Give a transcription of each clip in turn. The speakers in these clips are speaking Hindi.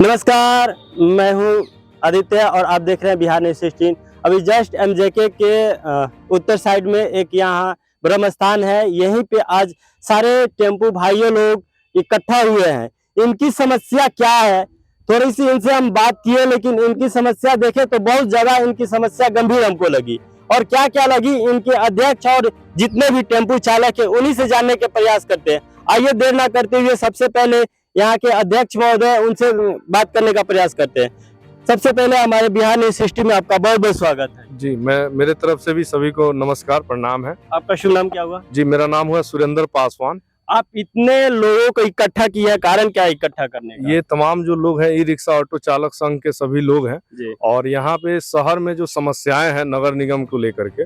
नमस्कार, मैं हूं आदित्य और आप देख रहे हैं बिहार न्यूज़ 16। अभी जस्ट एमजेके के उत्तर साइड में एक यहाँ ब्रह्म स्थान है। यहीं पे आज सारे टेम्पू भाइयों लोग इकट्ठा हुए हैं। इनकी समस्या क्या है, थोड़ी सी इनसे हम बात किए, लेकिन इनकी समस्या देखे तो बहुत ज्यादा इनकी समस्या गंभीर हमको लगी। और क्या क्या लगी इनके अध्यक्ष और जितने भी टेम्पू चालक है उन्हीं से जानने के प्रयास करते हैं। आइए देर ना करते हुए सबसे पहले यहाँ के अध्यक्ष महोदय उनसे बात करने का प्रयास करते हैं। सबसे पहले हमारे बिहार न्यूज़ 16 में आपका बहुत बहुत स्वागत है। जी, मैं मेरे तरफ से भी सभी को नमस्कार प्रणाम है। आपका शुभ नाम क्या हुआ? जी, मेरा नाम हुआ सुरेंद्र पासवान। आप इतने लोगों को इकट्ठा किया है, कारण क्या है इकट्ठा करने का? ये तमाम जो लोग हैं ई रिक्शा ऑटो चालक संघ के सभी लोग हैं जी। और यहाँ पे शहर में जो समस्याएं हैं नगर निगम को लेकर के,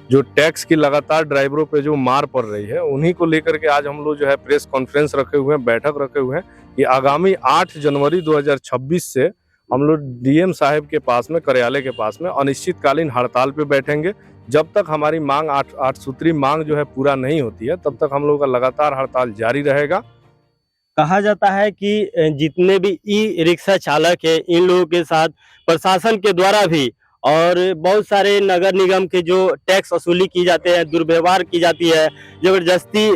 जो टैक्स की लगातार ड्राइवरों पे जो मार पड़ रही है, उन्हीं को लेकर के आज हम लोग जो है प्रेस कॉन्फ्रेंस रखे हुए हैं, बैठक रखे हुए हैं कि आगामी 8 जनवरी 2026 से हम लोग डीएम साहब के पास में, कार्यालय के पास में अनिश्चितकालीन हड़ताल पे बैठेंगे। जब तक हमारी मांग आठ सूत्री मांग जो है पूरा नहीं होती है, तब तक हम लोग का लगातार हड़ताल जारी रहेगा। कहा जाता है कि जितने भी ई रिक्शा चालक है इन लोगों के साथ प्रशासन के द्वारा भी और बहुत सारे नगर निगम के जो टैक्स वसूली की जाते हैं, दुर्व्यवहार की जाती है, जबरदस्ती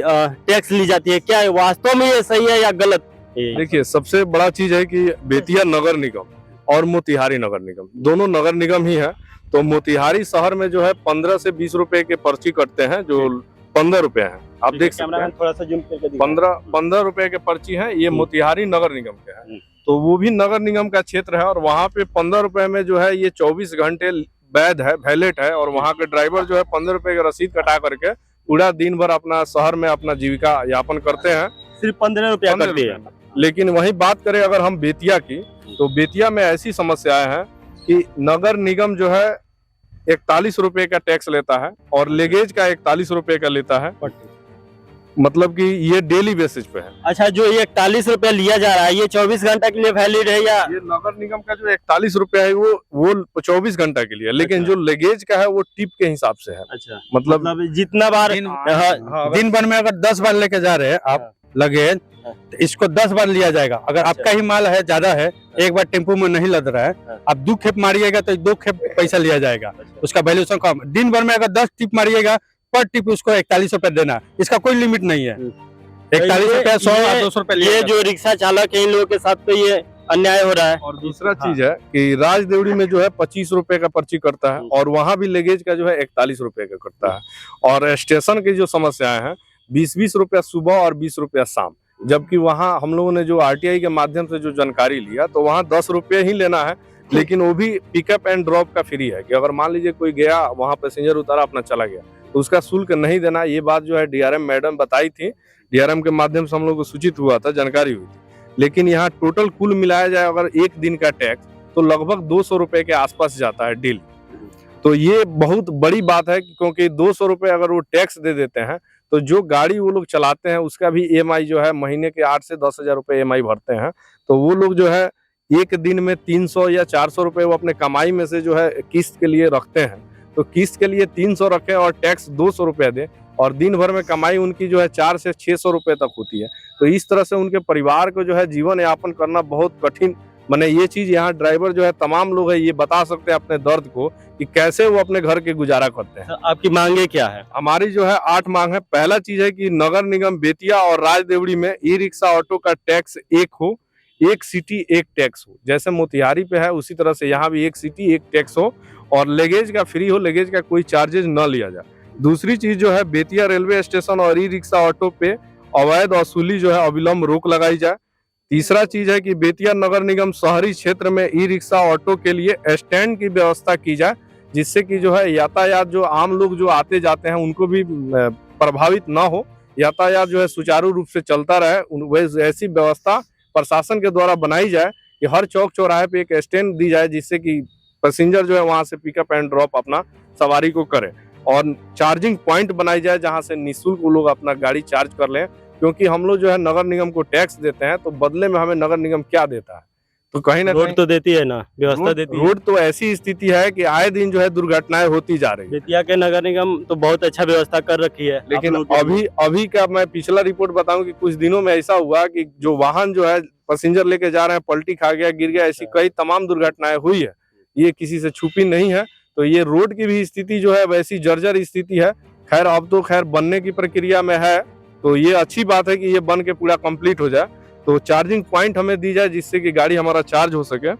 टैक्स ली जाती है। क्या है वास्तव में ये सही है या गलत? देखिए, सबसे बड़ा चीज है कि बेतिया नगर निगम और मोतिहारी नगर निगम दोनों नगर निगम ही है। तो मोतिहारी शहर में जो है 15 से 20 रुपए के पर्ची कटते हैं, जो 15 रुपए हैं। आप देख सकते हैं, थोड़ा सा जूम करके 15 रुपए के पर्ची हैं। ये मोतिहारी नगर निगम के हैं, तो वो भी नगर निगम का क्षेत्र है और वहाँ पे 15 रुपए में जो है ये 24 घंटे वैध है, वैलिड है। और वहाँ के ड्राइवर जो है 15 रुपए की रसीद कटा करके पूरा दिन भर अपना शहर में अपना जीविका यापन करते हैं। सिर्फ 15 रुपया करते हैं। लेकिन वही बात करें अगर हम बेतिया की, तो बेतिया में ऐसी समस्याएं हैं कि नगर निगम जो है 41 रुपए का टैक्स लेता है और लेगेज का 41 रुपए का लेता है। मतलब कि ये डेली बेसिस पे है। अच्छा, जो ये 41 रुपया लिया जा रहा है ये 24 घंटा के लिए वैलिड है या? ये नगर निगम का जो 41 रुपया है वो 24 घंटा के लिए, लेकिन जो लेगेज का है वो टिप के हिसाब से है। अच्छा, मतलब जितना बार दिन भर में अगर 10 बार लेके जा रहे हैं आप लगेज, तो इसको 10 बार लिया जाएगा। अगर आपका ही माल है, ज्यादा है, एक बार टेम्पो में नहीं लद रहा है, आप 2 खेप मारिएगा तो 2 खेप पैसा लिया जाएगा, उसका वैल्यूएशन कम। दिन भर में अगर 10 टिप मारिएगा, पर टिप उसको 41 रुपए देना, इसका कोई लिमिट नहीं है। 41 रुपया 100 या 200 रुपए। ये जो रिक्शा चालक है इन लोगों के साथ तो ये अन्याय हो रहा है। और दूसरा चीज है कि राजदेवड़ी में जो है 25 रुपए का पर्ची कटता है और वहां भी लेगेज का जो है 41 रुपए का कटता है। और स्टेशन की जो समस्याएं हैं 20-20 रुपया सुबह और 20 रुपया शाम, जबकि वहां हम लोगों ने जो आरटीआई के माध्यम से जो जानकारी लिया तो वहां 10 रुपये ही लेना है, लेकिन वो भी पिकअप एंड ड्रॉप का फ्री है कि अगर मान लीजिए कोई गया वहां पैसेंजर उतारा अपना चला गया तो उसका शुल्क नहीं देना। ये बात जो है डीआरएम मैडम बताई थी, डीआरएम के माध्यम से हम लोग को सूचित हुआ था, जानकारी हुई थी। लेकिन यहाँ टोटल कुल मिलाया जाए अगर एक दिन का टैक्स तो लगभग 200 रुपए के आसपास जाता है डेली। तो ये बहुत बड़ी बात है क्योंकि 200 रुपए अगर वो टैक्स दे देते हैं तो जो गाड़ी वो लोग चलाते हैं उसका भी ईएमआई जो है महीने के 8 से 10 हजार रुपए ईएमआई भरते हैं। तो वो लोग जो है एक दिन में 300 या 400 रुपए वो अपने कमाई में से जो है किस्त के लिए रखते हैं। तो किस्त के लिए 300 रखें और टैक्स 200 रुपए दें और दिन भर में कमाई उनकी जो है 4 से 600 रुपए तक होती है। तो इस तरह से उनके परिवार को जो है जीवन यापन करना बहुत कठिन। मैंने ये चीज यहाँ ड्राइवर जो है तमाम लोग है ये बता सकते हैं अपने दर्द को कि कैसे वो अपने घर के गुजारा करते हैं। आपकी मांगे क्या है? हमारी जो है 8 मांग है। पहला चीज है कि नगर निगम बेतिया और राजदेवड़ी में ई रिक्शा ऑटो का टैक्स एक हो, एक सिटी एक टैक्स हो। जैसे मोतिहारी पे है उसी तरह से यहाँ भी एक सिटी एक टैक्स हो और लेगेज का फ्री हो, लेगेज का कोई चार्जेज न लिया जाए। दूसरी चीज जो है बेतिया रेलवे स्टेशन और ई रिक्शा ऑटो पे अवैध वसूली जो है अविलंब रोक लगाई जाए। तीसरा चीज है कि बेतिया नगर निगम शहरी क्षेत्र में ई रिक्शा ऑटो के लिए स्टैंड की व्यवस्था की जाए, जिससे कि जो है यातायात जो आम लोग जो आते जाते हैं उनको भी प्रभावित ना हो, यातायात जो है सुचारू रूप से चलता रहे। ऐसी व्यवस्था प्रशासन के द्वारा बनाई जाए कि हर चौक चौराहे पे एक स्टैंड दी जाए, जिससे कि पैसेंजर जो है वहां से पिकअप एंड ड्रॉप अपना सवारी को करे। और चार्जिंग पॉइंट बनाई जाए जहां से निःशुल्क वो लोग अपना गाड़ी चार्ज कर लें, क्योंकि हम लोग जो है नगर निगम को टैक्स देते हैं तो बदले में हमें नगर निगम क्या देता है? तो कहीं ना रोड कहीं तो देती है ना, व्यवस्था देती है। रोड तो ऐसी स्थिति है कि आए दिन जो है दुर्घटनाएं होती जा रही है। बेतिया के नगर निगम तो बहुत अच्छा व्यवस्था कर रखी है आप लेकिन लोगों के लिए। अभी का मैं पिछला रिपोर्ट बताऊं कि कुछ दिनों में ऐसा हुआ कि जो वाहन जो है पैसेंजर लेके जा रहे हैं, पलटी खा गया, गिर गया, ऐसी कई तमाम दुर्घटनाएं हुई है, ये किसी से छुपी नहीं है। तो ये रोड की भी स्थिति जो है वैसी जर्जर स्थिति है। खैर अब तो खैर बनने की प्रक्रिया में है, तो ये अच्छी बात है कि ये बन के पूरा कंप्लीट हो जाए, तो चार्जिंग पॉइंट हमें दी जाए जिससे कि गाड़ी हमारा चार्ज हो सके।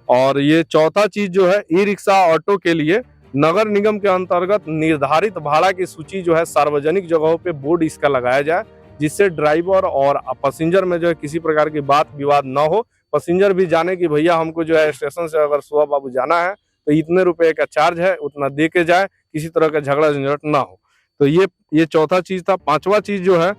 और ये चौथा चीज जो है, ई रिक्शा ऑटो के लिए नगर निगम के अंतर्गत निर्धारित भाड़ा की सूची जो है सार्वजनिक जगहों पे बोर्ड इसका लगाया जाए, जिससे ड्राइवर और पैसेंजर में जो है किसी प्रकार की बात विवाद न हो। पैसेंजर भी जाने कि भैया हमको जो है स्टेशन से अगर सुबह बाबू जाना है तो इतने रुपए का चार्ज है, उतना दे के जाए, किसी तरह का झगड़ा झंझट ना हो। तो ये चौथा चीज था। पांचवा चीज जो है,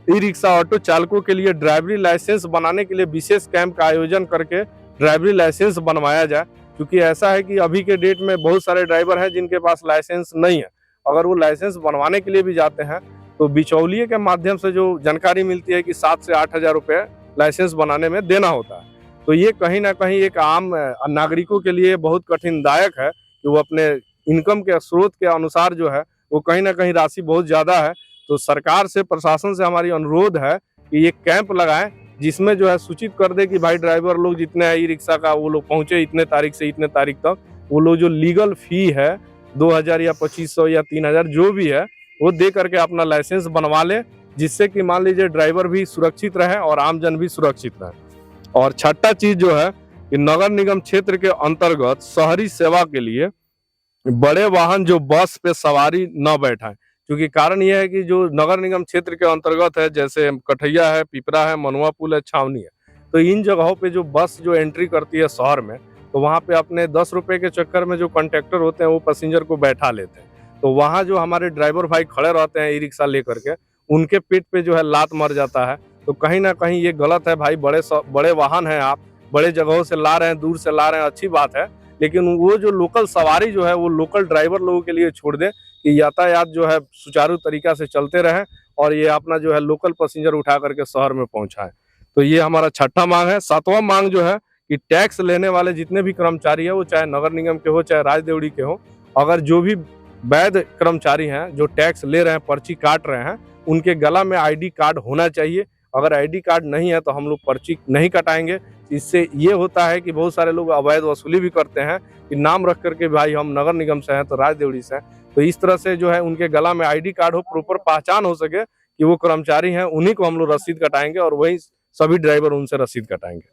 ई रिक्शा ऑटो चालकों के लिए ड्राइवरी लाइसेंस बनाने के लिए विशेष कैंप का आयोजन करके ड्राइवरी लाइसेंस बनवाया जाए, क्योंकि ऐसा है कि अभी के डेट में बहुत सारे ड्राइवर हैं जिनके पास लाइसेंस नहीं है। अगर वो लाइसेंस बनवाने के लिए भी जाते हैं तो बिचौलिए के माध्यम से जो जानकारी मिलती है कि 7 से 8 हजार रुपये लाइसेंस बनाने में देना होता है। तो ये कहीं ना कहीं एक आम नागरिकों के लिए बहुत कठिनदायक है कि वो अपने इनकम के स्रोत के अनुसार जो है वो कहीं ना कहीं राशि बहुत ज़्यादा है। तो सरकार से, प्रशासन से हमारी अनुरोध है कि ये कैंप लगाएं, जिसमें जो है सूचित कर दे कि भाई ड्राइवर लोग जितने हैं ई रिक्शा का, वो लोग पहुंचे इतने तारीख से इतने तारीख तक, वो लोग जो लीगल फी है 2000 या 2500 या 3000 जो भी है वो दे करके अपना लाइसेंस बनवा ले, जिससे कि मान लीजिए ड्राइवर भी सुरक्षित रहे और आमजन भी सुरक्षित रहे। और छठा चीज जो है कि नगर निगम क्षेत्र के अंतर्गत शहरी सेवा के लिए बड़े वाहन जो बस पे सवारी न बैठाएं, क्योंकि कारण यह है कि जो नगर निगम क्षेत्र के अंतर्गत है, जैसे कठैया है, पिपरा है, मनुआ पुल है, छावनी है, तो इन जगहों पे जो बस जो एंट्री करती है शहर में, तो वहाँ पे अपने 10 रुपए के चक्कर में जो कंडक्टर होते हैं वो पैसेंजर को बैठा लेते हैं। तो वहाँ जो हमारे ड्राइवर भाई खड़े रहते हैं ई रिक्शा लेकर के, उनके पेट पे जो है लात मर जाता है। तो कहीं ना कहीं ये गलत है भाई। बड़े वाहन हैं, आप बड़े जगहों से ला रहे हैं, दूर से ला रहे हैं, अच्छी बात है, लेकिन वो जो लोकल सवारी जो है वो लोकल ड्राइवर लोगों के लिए छोड़ दें कि यातायात जो है सुचारू तरीका से चलते रहे और ये अपना जो है लोकल पैसेंजर उठा करके शहर में पहुंचाए। तो ये हमारा छठा मांग है। सातवां मांग जो है कि टैक्स लेने वाले जितने भी कर्मचारी है, वो चाहे नगर निगम के हो चाहे राजदेवड़ी के हो, अगर जो भी वैध कर्मचारी हैं जो टैक्स ले रहे हैं, पर्ची काट रहे हैं, उनके गला में ID कार्ड होना चाहिए। अगर ID कार्ड नहीं है तो हम लोग पर्ची नहीं कटाएंगे। इससे ये होता है कि बहुत सारे लोग अवैध वसूली भी करते हैं कि नाम रख करके भाई हम नगर निगम से हैं तो राजदेवड़ी से हैं। तो इस तरह से जो है उनके गला में ID कार्ड हो, प्रॉपर पहचान हो सके कि वो कर्मचारी हैं, उन्हीं को हम लोग रसीद कटाएंगे और वही सभी ड्राइवर उनसे रसीद कटाएंगे।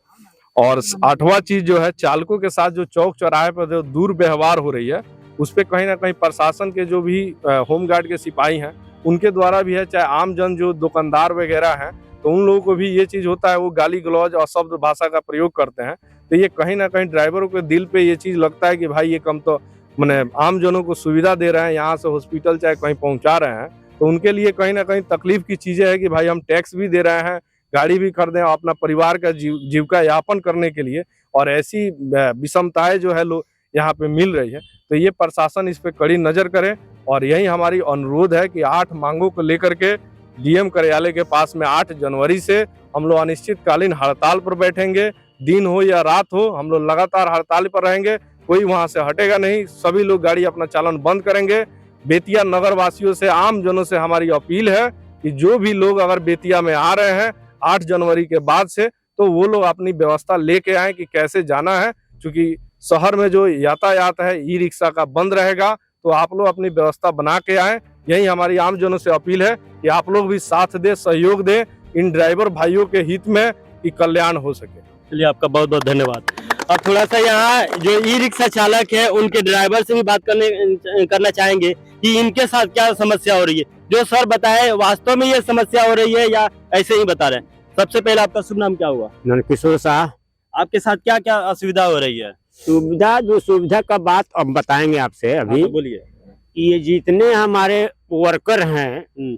और आठवां चीज जो है, चालकों के साथ जो चौक चौराहे पर जो दुर्व्यवहार हो रही है, उस पर कहीं ना कहीं प्रशासन के जो भी होमगार्ड के सिपाही हैं उनके द्वारा भी है, चाहे आम जन जो दुकानदार वगैरह हैं, तो उन लोगों को भी ये चीज होता है, वो गाली गलौज और शब्द भाषा का प्रयोग करते हैं। तो ये कहीं ना कहीं ड्राइवरों के दिल पे ये चीज लगता है कि भाई ये कम तो मैंने आम जनों को सुविधा दे रहे हैं, यहाँ से हॉस्पिटल चाहे कहीं पहुंचा रहे हैं, तो उनके लिए कहीं ना कहीं तकलीफ की चीजें है कि भाई हम टैक्स भी दे रहे हैं, गाड़ी भी खरीदें और अपना परिवार का जीविका यापन करने के लिए, और ऐसी विषमताएं जो है लोग यहाँ पे मिल रही है। तो ये प्रशासन इस पे कड़ी नजर करे और यही हमारी अनुरोध है कि 8 मांगों को लेकर के DM कार्यालय के पास में 8 जनवरी से हम लोग अनिश्चितकालीन हड़ताल पर बैठेंगे। दिन हो या रात हो, हम लोग लगातार हड़ताल पर रहेंगे, कोई वहां से हटेगा नहीं। सभी लोग गाड़ी अपना चालन बंद करेंगे। बेतिया नगर वासियों से, आम जनों से हमारी अपील है कि जो भी लोग अगर बेतिया में आ रहे हैं 8 जनवरी के बाद से, तो वो लोग अपनी व्यवस्था लेके आए कि कैसे जाना है, क्योंकि शहर में जो यातायात है ई रिक्शा का बंद रहेगा। तो आप लोग अपनी व्यवस्था बना के आए। यही हमारी आम जनों से अपील है कि आप लोग भी साथ दे, सहयोग दे इन ड्राइवर भाइयों के हित में कि कल्याण हो सके। चलिए, आपका बहुत बहुत धन्यवाद। और थोड़ा सा यहाँ जो ई रिक्शा चालक है उनके ड्राइवर से भी बात करना चाहेंगे कि इनके साथ क्या समस्या हो रही है। जो सर बताए, वास्तव में ये समस्या हो रही है या ऐसे ही बता रहे हैं? सबसे पहले आपका शुभ नाम क्या हुआ? नंदकिशोर शाह। आपके साथ क्या क्या असुविधा हो रही है? सुविधा का बात अब बताएंगे आपसे अभी। तो बोलिए। कि ये जितने हमारे वर्कर हैं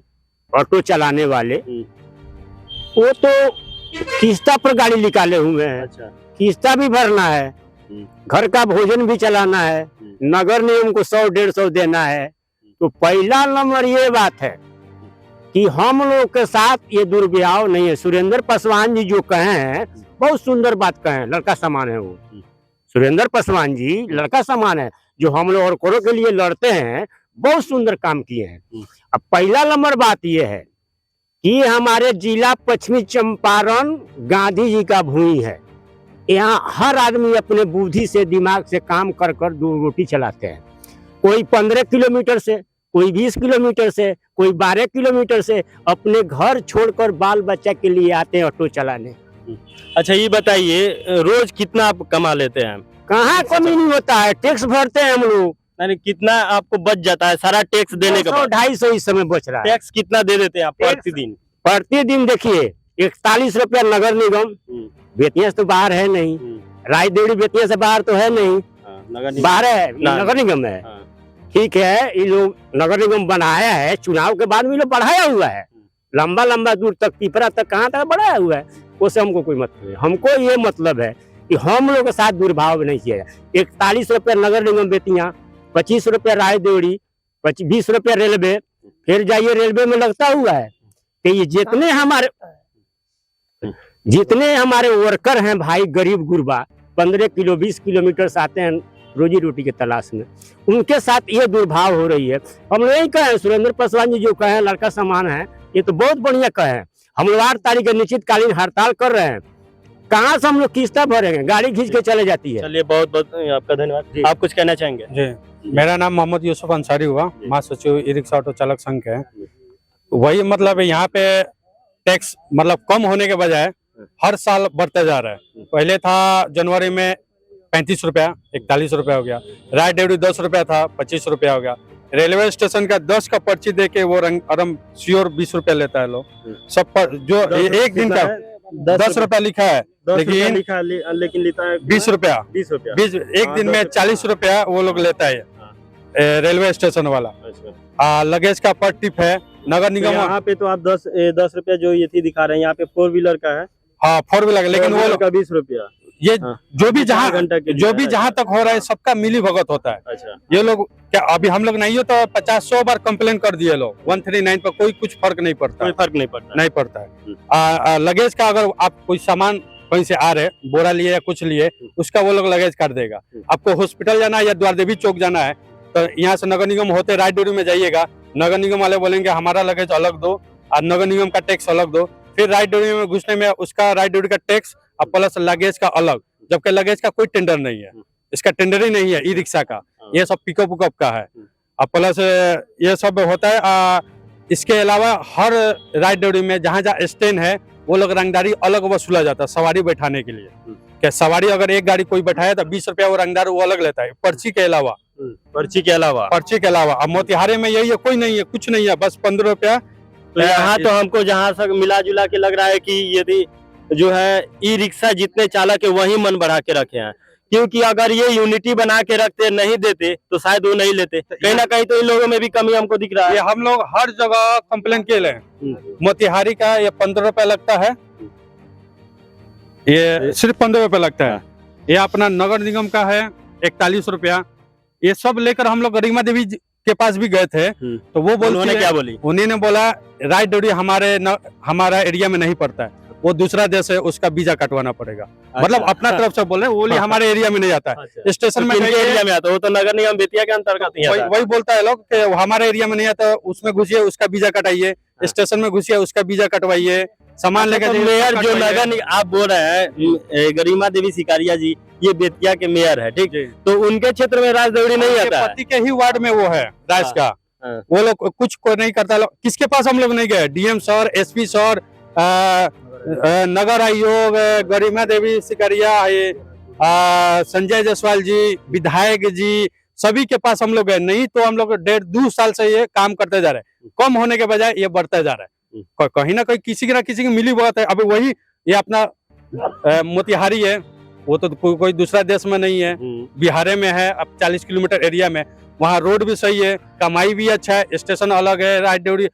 ऑटो चलाने वाले, वो तो किस्ता पर गाड़ी निकाले हुए हैं। अच्छा। किस्ता भी भरना है, घर का भोजन भी चलाना है, नगर निगम को 100-150 देना है। तो पहला नंबर ये बात है कि हम लोग के साथ ये दुर्व्यवहार नहीं है। सुरेंद्र पासवान जी जो कहे हैं बहुत सुंदर बात कहे हैं, लड़का समान है वो। सुरेंद्र पासवान जी लड़का समान है, जो हम लोग वर्करों के लिए लड़ते हैं, बहुत सुंदर काम किए हैं। अब पहला नंबर बात यह है कि हमारे जिला पश्चिमी चंपारण गांधी जी का भूमि है। यहाँ हर आदमी अपने बुद्धि से, दिमाग से काम कर कर दो रोटी चलाते हैं। कोई 15 किलोमीटर से, कोई 20 किलोमीटर से, कोई 12 किलोमीटर से अपने घर छोड़कर बाल बच्चा के लिए आते हैं ऑटो चलाने। अच्छा ये बताइए, रोज कितना आप कमा लेते हैं? कहाँ कमी नहीं होता है, टैक्स भरते हैं हम लोग। यानी कितना आपको बच जाता है सारा टैक्स देने के बाद? 200-250 इस समय बच रहा है। टैक्स कितना दे देते हैं आप प्रतिदिन? प्रतिदिन देखिए 41 रुपया नगर निगम, बेतिया से तो बाहर है नहीं, रायदेवड़ी बेतिया से बाहर तो है नहीं, बाहर है, नगर निगम है। ठीक है, ये लोग नगर निगम बनाया है, चुनाव के बाद में लोग बढ़ाया हुआ है, लंबा लंबा दूर तक, पिपरा तक, कहाँ तक बढ़ाया हुआ है। उससे हमको कोई मतलब नहीं। हमको ये मतलब है कि हम लोग के साथ दुर्भाव नहीं किया जाए। 41 रुपया नगर निगम बेतिया, 25 रुपया रायदेवड़ी, 20 रुपया रेलवे, फिर जाइए रेलवे में लगता हुआ है। कि ये जितने हमारे वर्कर हैं भाई, गरीब गुरबा 15 किलो 20 किलोमीटर से आते हैं रोजी रोटी के तलाश में, उनके साथ ये दुर्भाव हो रही है। हम लोग यही कहे, सुरेंद्र पासवान जी जो कहे लड़का समान है, ये तो बहुत बढ़िया कहे। हम लोग 8 तारीख का निश्चितकालीन हड़ताल कर रहे हैं। कहाँ से हम लोग किस्ता भरेंगे, गाड़ी खींच के चले जाती है। चलिए बहुत बहुत आपका धन्यवाद। आप कुछ कहना चाहेंगे? जी, मेरा नाम मोहम्मद यूसुफ अंसारी हुआ, महासचिव ई रिक्शा ऑटो चालक संघ है। वही मतलब है, यहाँ पे टैक्स मतलब कम होने के बजाय हर साल बढ़ता जा रहा है। पहले था जनवरी में 35 रुपया, 41 रुपया हो गया। रायदेवड़ी 10 रुपया था, 25 रुपया हो गया। रेलवे स्टेशन का 10 का पर्ची दे के वो आराम श्योर 20 रुपया लेता है लोग सब पर। जो एक दिन का 10 रुपया लिखा है, लेकिन लेता है 20 रुपया। 20 रुपया एक दिन में 40 रुपया वो लोग लेता है रेलवे स्टेशन वाला। लगेज का पर टिप है नगर निगम। यहाँ पे तो आप 10 रुपया जो ये थी दिखा रहे हैं, यहाँ पे 4 व्हीलर का है। हाँ 4 व्हीलर, लेकिन वो का 20 रुपया। ये जो भी 4 घंटा के जो भी जहाँ तक हो रहा है सबका मिली भगत होता है। अच्छा, ये लोग क्या अभी हम लोग नहीं हो तो 50-100 बार कंप्लेन कर दिए लोग 139 पर, कोई कुछ फर्क नहीं पड़ता। कोई फर्क नहीं पड़ता है। लगेज का अगर आप कोई सामान कहीं से आ रहे, बोरा लिए या कुछ लिए, उसका वो लोग लगेज काट देगा। आपको हॉस्पिटल जाना है या द्वारदेवी चौक जाना है तो यहाँ से नगर निगम होते रायदेवड़ी में जाइएगा, नगर निगम वाले बोलेंगे हमारा लगेज अलग दो और नगर निगम का टैक्स अलग दो। फिर रायदेवड़ी में घुसने में उसका रायदेवड़ी का टैक्स और प्लस लगेज का अलग, जबकि लगेज का कोई टेंडर नहीं है, इसका टेंडर ही नहीं है ई रिक्शा का, ये सब पिकअप उकअप का है। और प्लस ये सब होता है। इसके अलावा हर रायदेवड़ी में जहाँ जहाँ स्टैंड है वो लोग रंगदारी अलग वसूला जाता है सवारी बैठाने के लिए। क्या सवारी अगर एक गाड़ी कोई बैठाया तो 20 रुपया वो रंगदार वो अलग लेता है पर्ची के अलावा। अब मोतिहारी में यही है, कोई नहीं है, कुछ नहीं है, बस 15 रुपया। तो यहाँ तो हमको जहाँ तक मिला जुला के लग रहा है कि यदि जो है ई रिक्शा जितने चालक है वही मन बढ़ा के रखे हैं, क्योंकि अगर ये यूनिटी बना के रखते नहीं देते तो शायद वो नहीं लेते। कहीं ना कहीं तो इन लोगों में भी कमी हमको दिख रहा है। ये हम लोग हर जगह कंप्लेन किए हैं। मोतिहारी का ये 15 रुपया लगता है, ये सिर्फ 15 रुपया लगता है। ये अपना नगर निगम का है 41 रुपया। ये सब लेकर हम लोग गरिमा देवी के पास भी गए थे तो वो बोलती क्या बोली? उन्होंने बोला रायदेवड़ी हमारा एरिया में नहीं पड़ता है, वो दूसरा देश है, उसका वीजा कटवाना पड़ेगा। मतलब अपना तरफ से बोले, बोली हमारे एरिया में नहीं आता है। स्टेशन में एरिया में आता है, वो तो नगर निगम बेतिया के अंतर्गत ही आता है। वही बोलता है लोग कि हमारे एरिया में नहीं आता, उसमें घुसिए उसका वीजा कटाइए, स्टेशन में घुसिए उसका वीजा कटवाइए, सामान लेकर। मेयर जो नगर आप बोल रहे हैं गरिमा देवी सिकारिया जी, ये बेतिया के मेयर है, ठीक, तो उनके क्षेत्र में राजदेवड़ी नहीं आता है। पति के ही वार्ड में वो है राज का। वो लोग कुछ को नहीं करता। किसके पास हम लोग नहीं गए, डीएम सर, एसपी सर, नगर आयोग, गरिमा देवी सिकारिया, संजय जायसवाल जी, विधायक जी, सभी के पास हम लोग गए नहीं। तो हम लोग 1.5-2 साल से ये काम करते जा रहे हैं, कम होने के बजाय ये बढ़ता जा रहा है। कहीं ना कहीं किसी की मिली बात है। अभी वही ये अपना मोतिहारी है, वो तो कोई दूसरा देश में नहीं है, बिहार में है। अब 40 किलोमीटर एरिया में वहाँ रोड भी सही है, कमाई भी अच्छा है, स्टेशन अलग है, रायदेवड़ी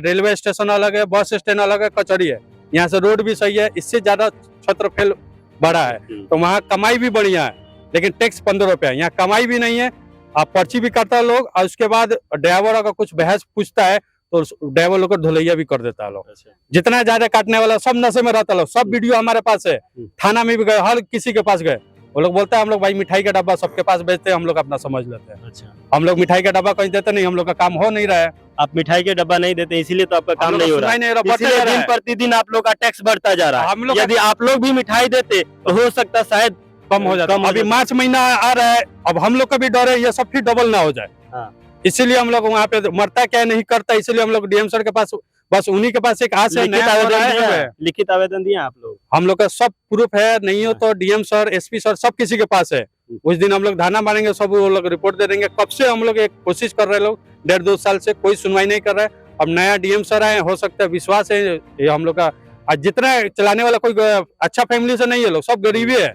रेलवे स्टेशन अलग है, बस स्टैंड अलग है, कचहरी है, यहाँ से रोड भी सही है। इससे ज्यादा क्षेत्रफल बड़ा है तो वहाँ कमाई भी बढ़िया है, लेकिन टैक्स 15 रुपया। यहाँ कमाई भी नहीं है, पर्ची भी काटता है लोग। और उसके बाद ड्राइवर अगर कुछ बहस पूछता है तो ड्राइवर लोग को ढोलैया भी कर देता है लोग। अच्छा। जितना ज्यादा काटने वाला सब नशे में रहता लोग, सब वीडियो हमारे पास है, थाना में भी गए, हर किसी के पास गए, वो लोग बोलते हैं हम लोग भाई मिठाई का डब्बा सबके पास बेचते हैं, हम लोग अपना समझ लेते हैं। अच्छा, हम लोग मिठाई का डब्बा कहीं देते नहीं, हम लोग का काम हो नहीं रहा है, आप मिठाई के डब्बा नहीं देते इसीलिए तो आपका काम नहीं हो रहा है। इसीलिए दिन प्रतिदिन आप लोग का टैक्स बढ़ता जा रहा है। हम लोग यदि आप लोग भी मिठाई देते तो हो सकता शायद कम हो जाता। अभी मार्च महीना आ रहा है, अब हम लोग का भी डर है ये सब फिर डबल ना हो जाए। हाँ। इसीलिए हम लोग वहाँ पे मरता क्या नहीं करता, इसलिए हम लोग डीएम सर के पास, बस उन्हीं के पास एक आस है, लिखित आवेदन दिया आप लोग? हम लोग का सब प्रूफ है, नहीं हो तो डीएम सर, एसपी सर सब किसी के पास है। उस दिन हम लोग धाना मारेंगे, सब वो लोग रिपोर्ट दे देंगे। कब से हम लोग एक कोशिश कर रहे लोग, 1.5-2 साल से कोई सुनवाई नहीं कर रहा है। अब नया डीएम सर आए, हो सकता है, विश्वास है ये हम लोग का। आज जितना चलाने वाला कोई अच्छा फैमिली से नहीं है, लोग सब गरीबी है,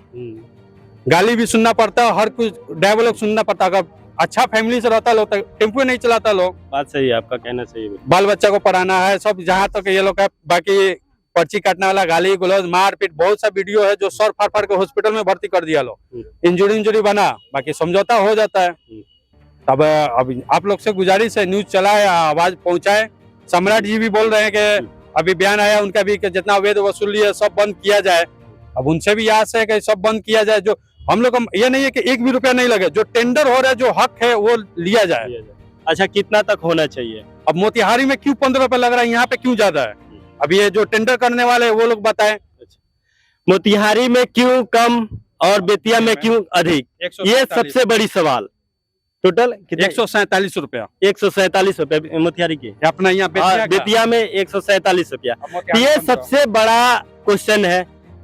गाली भी सुनना पड़ता है, हर कुछ ड्राइवर लोग सुनना पड़ता है। अगर अच्छा फैमिली से रहता लोग, टेम्पो नहीं चलाता लोग। बात सही है, आपका कहना सही है। बाल बच्चा को पढ़ाना है, सब जहाँ तक ये लोग का, बाकी पर्ची काटने वाला, गाली गलौज, मारपीट, बहुत सा वीडियो है जो सर फाड़ फाड़ के हॉस्पिटल में भर्ती कर दिया लोग। इंजरी बना, बाकी समझौता हो जाता है। अब आप लोग से गुजारिश है, न्यूज चलाए, आवाज पहुंचाए। सम्राट जी भी बोल रहे हैं कि अभी बयान आया उनका भी कि जितना वेद वसूली है सब बंद किया जाए। अब उनसे भी आस है कि सब बंद किया जाए। जो हम लोग, ये नहीं है कि 1 भी रुपया नहीं लगे, जो टेंडर हो रहा है, जो हक है वो लिया जाए। अच्छा, कितना तक होना चाहिए? अब मोतिहारी में क्यों 15 रुपए लग रहा है, यहाँ पे क्यों ज्यादा है? अब ये जो टेंडर करने वाले हैं वो लोग बताएं। मोतिहारी में क्यों कम और बेतिया में क्यों अधिक, ये सबसे बड़ी सवाल। टोटल 147 रुपया, 147 रुपया मोतिहारी की, अपना यहाँ बेतिया में 147 रुपया। ये सबसे बड़ा क्वेश्चन है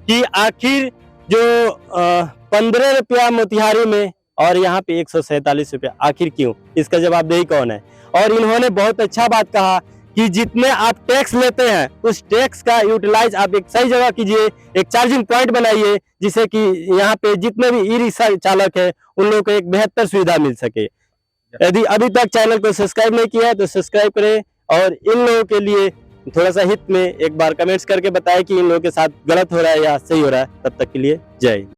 कि आखिर जो 15 रुपया मोतिहारी में और यहाँ पे 147 रुपया, आखिर क्यों? इसका जवाबदेही कौन है? और इन्होंने बहुत अच्छा बात कहा कि जितने आप टैक्स लेते हैं उस टैक्स का यूटिलाइज आप एक सही जगह कीजिए, एक चार्जिंग पॉइंट बनाइए, जिससे कि यहाँ पे जितने भी ई रिक्शा चालक है उन लोगों को एक बेहतर सुविधा मिल सके। यदि अभी तक चैनल को सब्सक्राइब नहीं किया है तो सब्सक्राइब करें, और इन लोगों के लिए थोड़ा सा हित में एक बार कमेंट्स करके बताएं कि इन लोगों के साथ गलत हो रहा है या सही हो रहा है। तब तक के लिए जय हिंद।